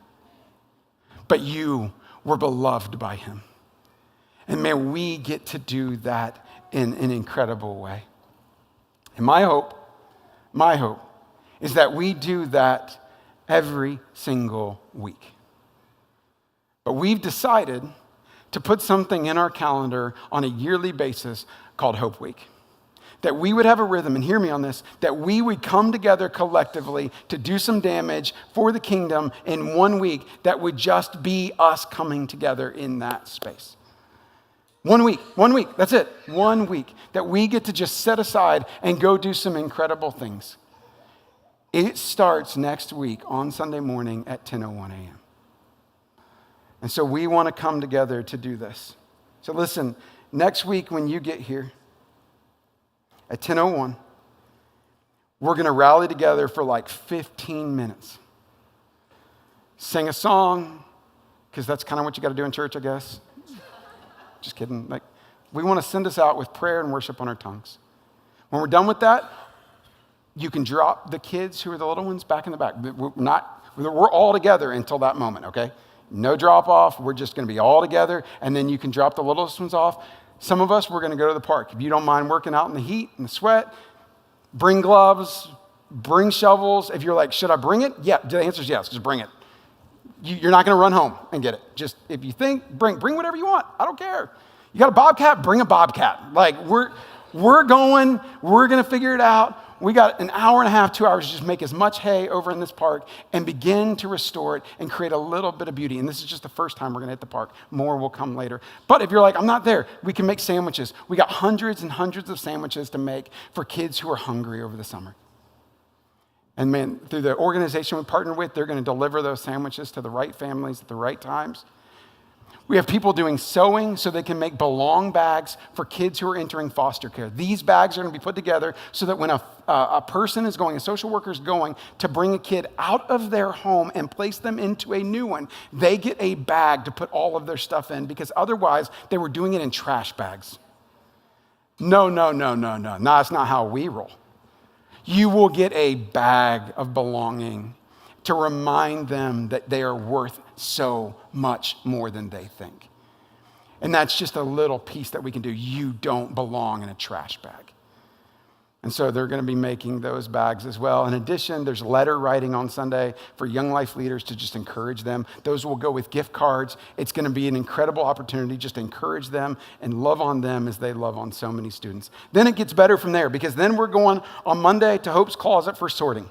but you were beloved by him. And man, we get to do that in an incredible way. And my hope is that we do that every single week. But we've decided to put something in our calendar on a yearly basis called Hope Week. That we would have a rhythm, and hear me on this, that we would come together collectively to do some damage for the kingdom in 1 week that would just be us coming together in that space. 1 week, that's it. 1 week that we get to just set aside and go do some incredible things. It starts next week on Sunday morning at 10:01 a.m. And so we want to come together to do this. So listen, next week when you get here at 10:01, we're going to rally together for like 15 minutes. Sing a song, because that's kind of what you got to do in church, I guess. Just kidding. Like, we want to send us out with prayer and worship on our tongues. When we're done with that, you can drop the kids who are the little ones back in the back. We're all together until that moment, okay? No drop off. We're just going to be all together, and then you can drop the littlest ones off. Some of us, we're going to go to the park. If you don't mind working out in the heat and the sweat, bring gloves, bring shovels. If you're like, should I bring it? Yeah, the answer is yes, just bring it. You're not going to run home and get it. Just, if you think, bring whatever you want. I don't care. You got a bobcat? Bring a bobcat. Like, we're going to figure it out. We got an hour and a half, 2 hours to just make as much hay over in this park and begin to restore it and create a little bit of beauty. And this is just the first time we're going to hit the park. More will come later. But if you're like, I'm not there, we can make sandwiches. We got hundreds and hundreds of sandwiches to make for kids who are hungry over the summer. And man, through the organization we partner with, they're going to deliver those sandwiches to the right families at the right times. We have people doing sewing so they can make belong bags for kids who are entering foster care. These bags are going to be put together so that when a person is going, a social worker is going to bring a kid out of their home and place them into a new one, they get a bag to put all of their stuff in, because otherwise they were doing it in trash bags. No. That's not how we roll. You will get a bag of belonging to remind them that they are worth so much more than they think. And that's just a little piece that we can do. You don't belong in a trash bag. And so they're going to be making those bags as well. In addition, there's letter writing on Sunday for young life leaders to just encourage them. Those will go with gift cards. It's going to be an incredible opportunity just to encourage them and love on them as they love on so many students. Then it gets better from there, because then we're going on Monday to Hope's Closet for sorting.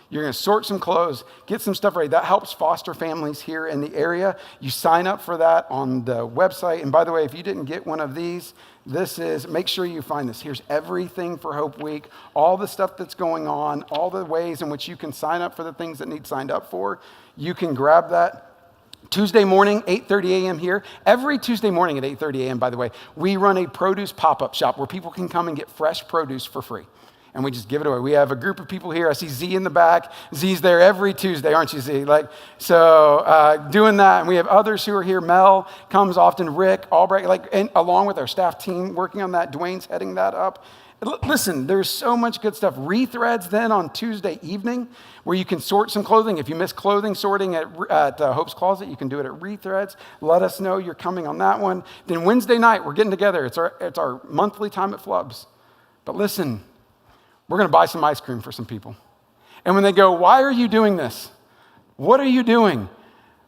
You're going to sort some clothes, get some stuff ready. That helps foster families here in the area. You sign up for that on the website. And by the way, if you didn't get one of these, make sure you find this. Here's everything for Hope Week, all the stuff that's going on, all the ways in which you can sign up for the things that need signed up for. You can grab that. Tuesday morning, 8:30 a.m. here. Every Tuesday morning at 8:30 a.m., by the way, we run a produce pop-up shop where people can come and get fresh produce for free. And we just give it away. We have a group of people here. I see Z in the back. Z's there every Tuesday, aren't you, Z? Doing that. And we have others who are here. Mel comes often, Rick, Albright, and along with our staff team working on that. Dwayne's heading that up. Listen, there's so much good stuff. Rethreads then on Tuesday evening, where you can sort some clothing. If you miss clothing sorting at Hope's Closet, you can do it at Rethreads. Let us know you're coming on that one. Then Wednesday night, we're getting together. It's our monthly time at Flubs. But listen, we're going to buy some ice cream for some people. And when they go, why are you doing this? What are you doing?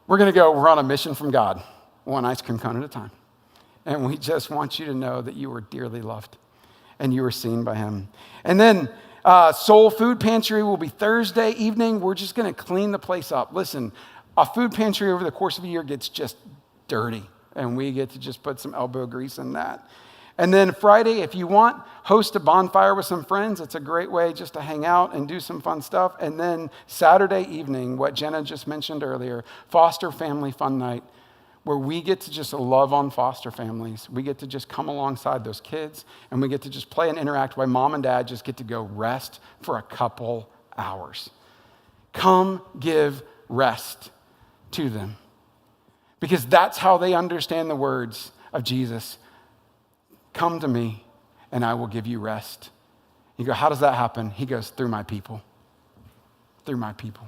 We're going to go, we're on a mission from God, one ice cream cone at a time. And we just want you to know that you are dearly loved and you are seen by him. And then Soul Food Pantry will be Thursday evening. We're just going to clean the place up. Listen, a food pantry over the course of a year gets just dirty, and we get to just put some elbow grease in that. And then Friday, if you want, host a bonfire with some friends. It's a great way just to hang out and do some fun stuff. And then Saturday evening, what Jenna just mentioned earlier, Foster Family Fun Night, where we get to just love on foster families. We get to just come alongside those kids, and we get to just play and interact while mom and dad just get to go rest for a couple hours. Come give rest to them, because that's how they understand the words of Jesus. Come to me, and I will give you rest. You go, how does that happen? He goes, through my people. Through my people.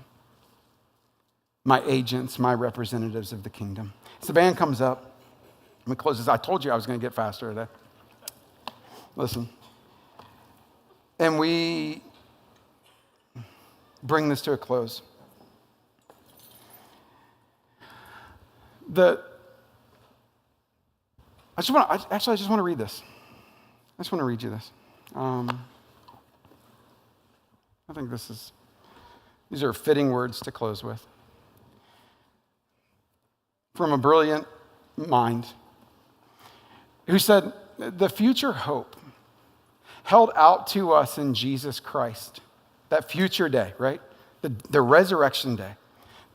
My agents, my representatives of the kingdom. So the band comes up. Let me close this. I told you I was going to get faster today. Listen. And we bring this to a close. I just want to read this. I just want to read you this. I think these are fitting words to close with. From a brilliant mind who said, the future hope held out to us in Jesus Christ, that future day, right? The resurrection day.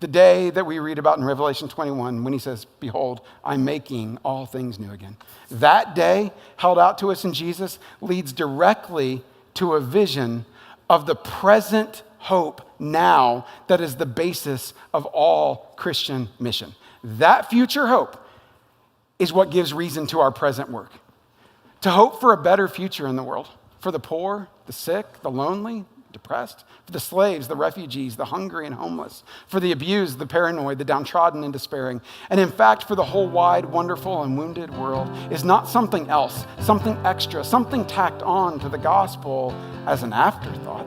The day that we read about in Revelation 21 when he says, behold, I'm making all things new again. That day held out to us in Jesus leads directly to a vision of the present hope now that is the basis of all Christian mission. That future hope is what gives reason to our present work. To hope for a better future in the world, for the poor, the sick, the lonely, depressed, for the slaves, the refugees, the hungry and homeless, for the abused, the paranoid, the downtrodden and despairing, and in fact for the whole wide, wonderful and wounded world is not something else, something extra, something tacked on to the gospel as an afterthought.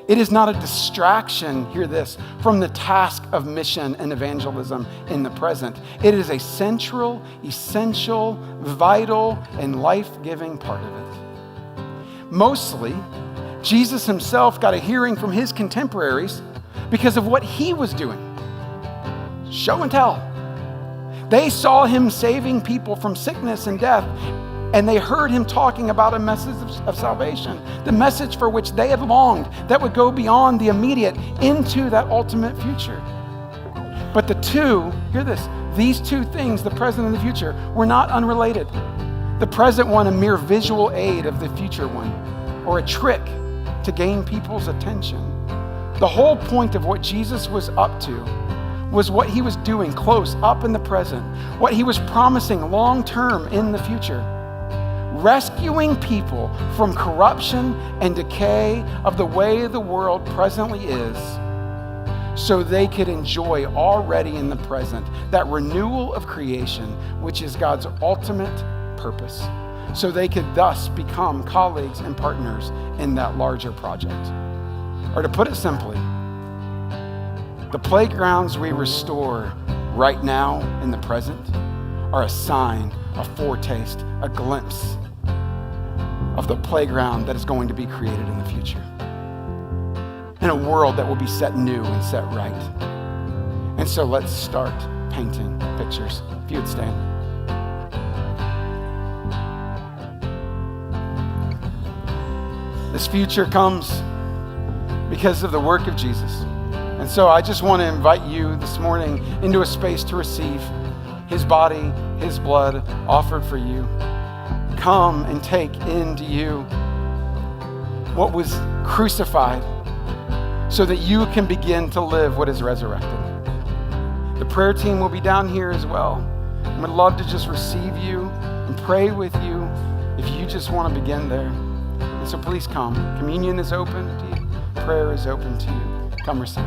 It is not a distraction, hear this, from the task of mission and evangelism in the present. It is a central, essential, vital, and life-giving part of it. Mostly, Jesus himself got a hearing from his contemporaries because of what he was doing. Show and tell. They saw him saving people from sickness and death, and they heard him talking about a message of salvation, the message for which they had longed that would go beyond the immediate into that ultimate future. But the two, hear this, these two things, the present and the future, were not unrelated. The present one, a mere visual aid of the future one, or a trick to gain people's attention. The whole point of what Jesus was up to was what he was doing close up in the present, what he was promising long term in the future. Rescuing people from corruption and decay of the way the world presently is, so they could enjoy already in the present that renewal of creation, which is God's ultimate purpose. So they could thus become colleagues and partners in that larger project. Or to put it simply, the playgrounds we restore right now in the present are a sign, a foretaste, a glimpse of the playground that is going to be created in the future. In a world that will be set new and set right. And so let's start painting pictures. If you would stand. This future comes because of the work of Jesus. And so I just want to invite you this morning into a space to receive his body, his blood offered for you. Come and take into you what was crucified so that you can begin to live what is resurrected. The prayer team will be down here as well. And we'd love to just receive you and pray with you if you just want to begin there. So please come. Communion is open to you. Prayer is open to you. Come receive.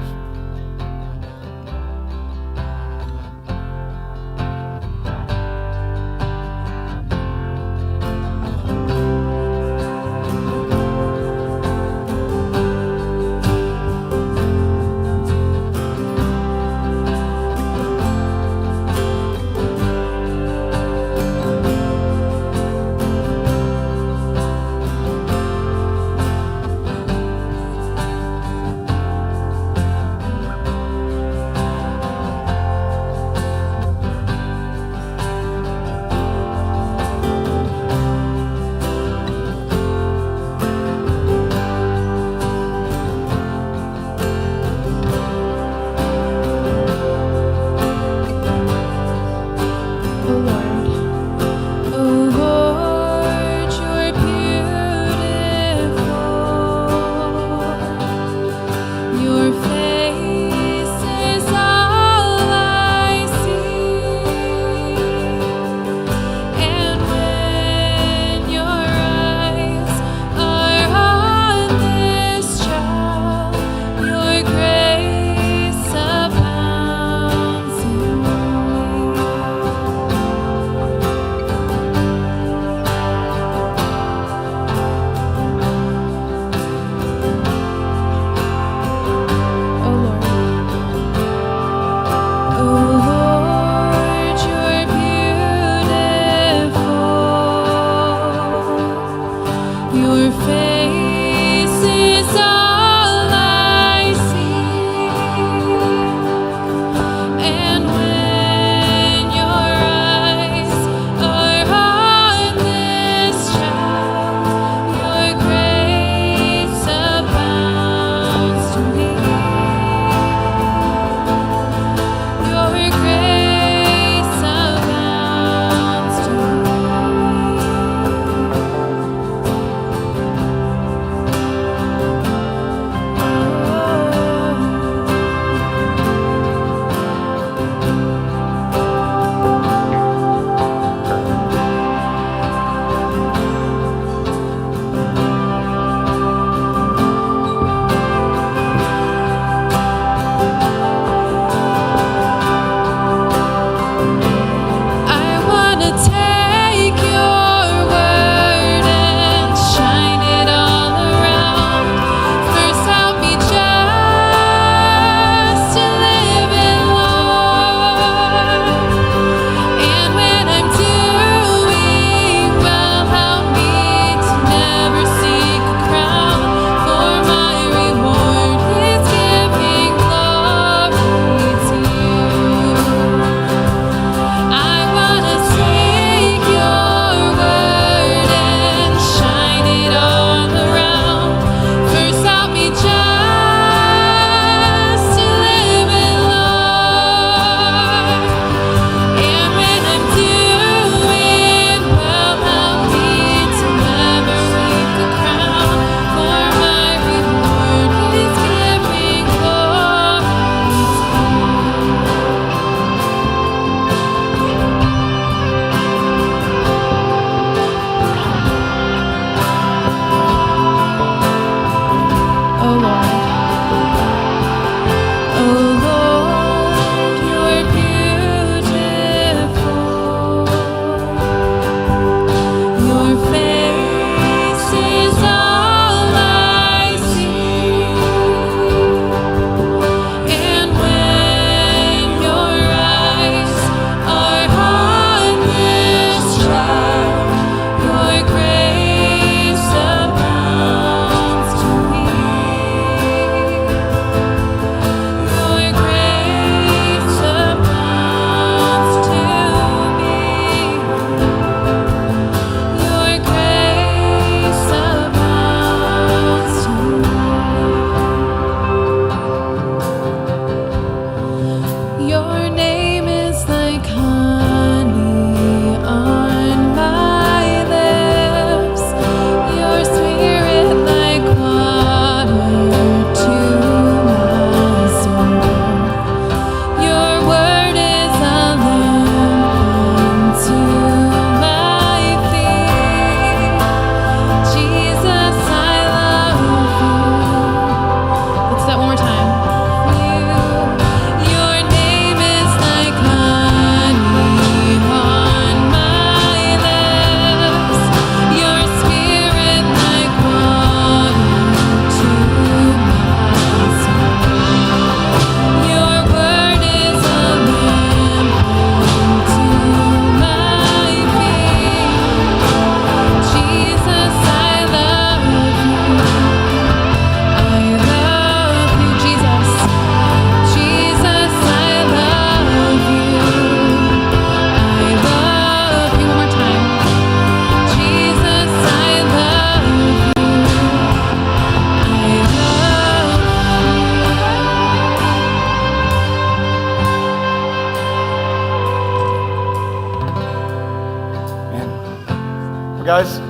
Guys,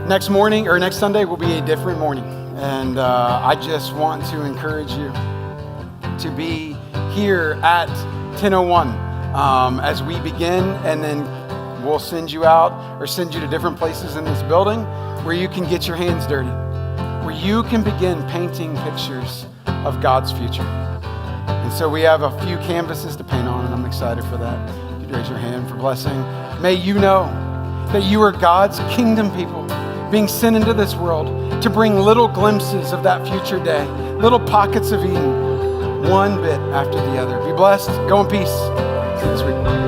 next morning or next Sunday will be a different morning. And I just want to encourage you to be here at 10:01 as we begin, and then we'll send you out or send you to different places in this building where you can get your hands dirty, where you can begin painting pictures of God's future. And so we have a few canvases to paint on, and I'm excited for that. If you'd raise your hand for blessing. May you know that you are God's kingdom people being sent into this world to bring little glimpses of that future day, little pockets of Eden, one bit after the other. Be blessed. Go in peace. See you this week.